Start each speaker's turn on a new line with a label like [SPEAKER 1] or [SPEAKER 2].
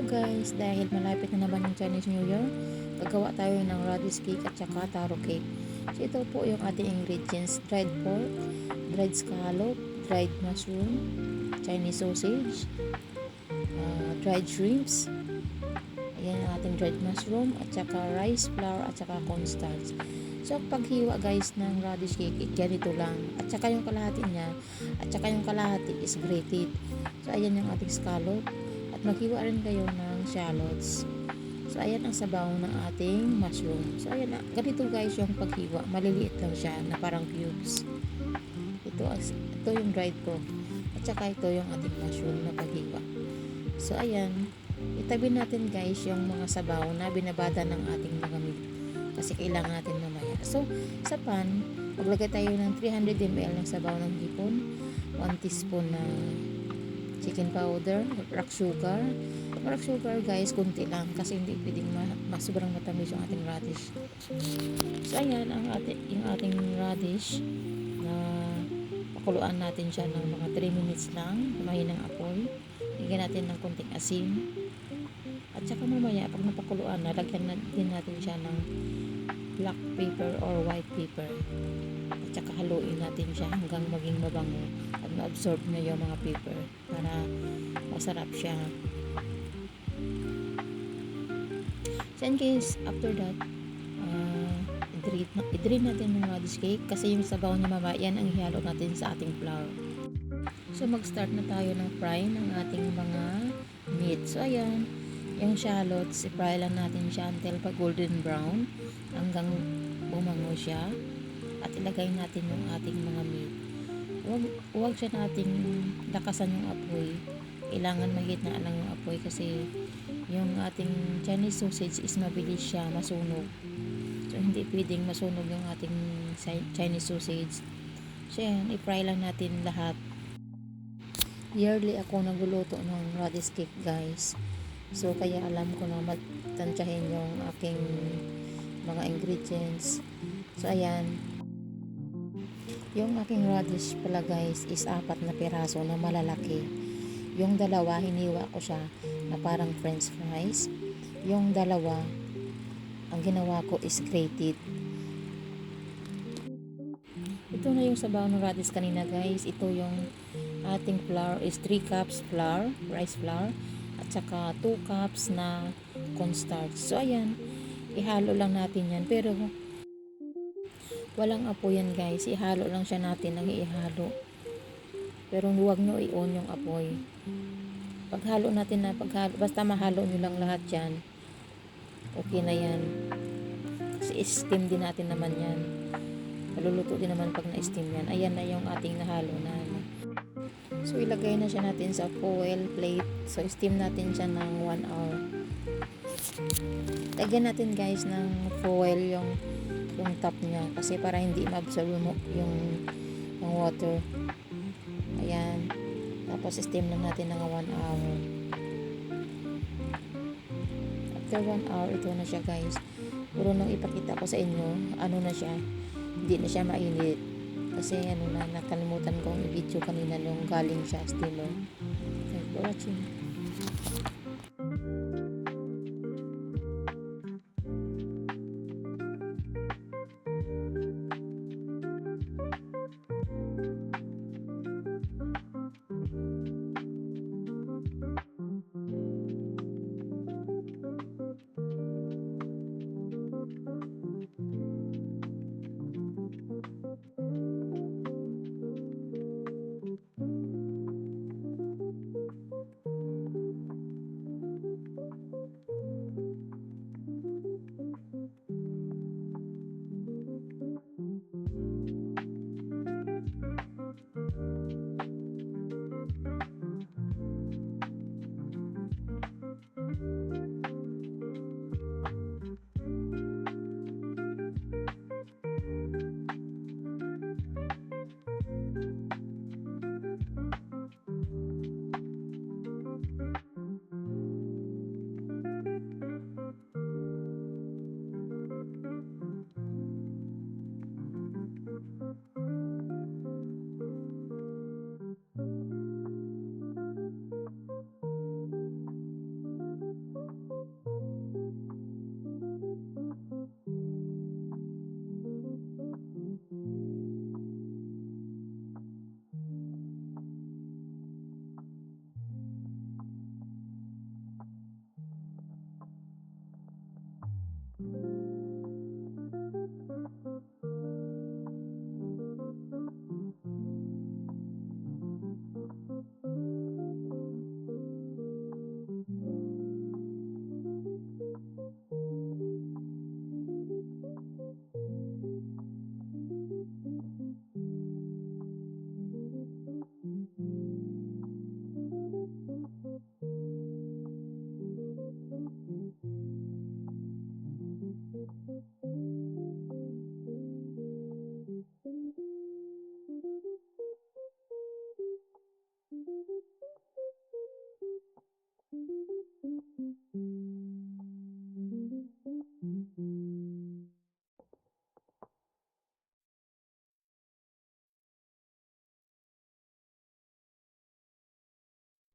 [SPEAKER 1] guys, dahil malapit na naman yung Chinese New Year, gagawa tayo ng radish cake at saka taro cake. So ito po yung ating ingredients: dried pork, dried scallop, dried mushroom, Chinese sausage, dried shrimps, ayan ang ating dried mushroom, at saka rice flour, at saka cornstarch. So paghiwa guys ng radish cake, ganito lang. At saka yung kalahati niya, at saka yung kalahati is grated. So ayan yung ating scallop. At maghiwa rin kayo ng shallots. So ayan ang sabaw ng ating mushroom. So ayan, ganito guys yung paghiwa. Maliliit lang siya na parang cubes. Ito yung dried ko. At saka ito yung ating mushroom na paghiwa. So ayan, itabi natin guys yung mga sabaw na binabada ng ating mga meat. Kasi kailangan natin mamaya. So sa pan, maglagay tayo ng 300 ml ng sabaw ng hipon, 1 teaspoon na chicken powder, rock sugar. Rock sugar guys, kunti lang kasi hindi pwedeng sobrang matamis yung ating radish. So ayan yung ating radish na pakuluan natin siya ng mga 3 minutes lang, mahinang apoy. Lagyan natin ng konting asin. At saka mamaya pag napakuluan na, lagyan din natin siya ng black pepper or white pepper. At saka haluin natin siya hanggang maging mabango at ma-absorb niya yung mga pepper para masarap siya. So in case, after that, i-drain natin yung radish cake kasi yung sabaw niya mamaya yan ang ihalo natin sa ating flour. So mag-start na tayo ng fry ng ating mga meat. So ayan, yung shallots, i-fry lang natin siya until pa golden brown hanggang bumango siya. At ilagay natin yung ating mga meat. Huwag siya nating lakasan yung apoy. Kailangan mahina lang yung apoy kasi yung ating Chinese sausage is mabilis siya masunog. So hindi pwedeng masunog yung ating Chinese sausage. So yan, i-fry lang natin lahat. Yearly ako nagluluto ng radish cake guys. So kaya alam ko na matantyahin yung aking mga ingredients. So ayan, yung aking radish pala guys is 4 na piraso na malalaki. Yung dalawa hiniwa ko siya na parang french fries. Yung dalawa ang ginawa ko is grated. Ito na yung sabaw ng radish kanina guys. Ito yung ating flour is 3 cups flour, rice flour, at saka 2 cups na cornstarch. So ayan, ihalo lang natin yan, pero walang apoy yan guys. Ihalo lang siya natin ng ihalo, pero huwag nyo i-on yung apoy. Paghalo natin basta mahalo nyo lang lahat yan, okay na yan. Kasi steam din natin naman yan, maluluto din naman pag na-steam yan. Ayan na yung ating nahalo na. So ilagay na siya natin sa foil plate. So steam natin siya ng 1 hour. Lagyan natin guys ng foil yung top niya kasi para hindi ma-absorb yung water. Ayan. Tapos steam lang natin ng 1 hour. After 1 hour, ito na siya guys. Puro nang ipakita ko sa inyo, ano na siya. Hindi na siya mainit. Kasi ano na, nakalimutan kong i-video kanina nung galing siya steamer. Thanks for watching.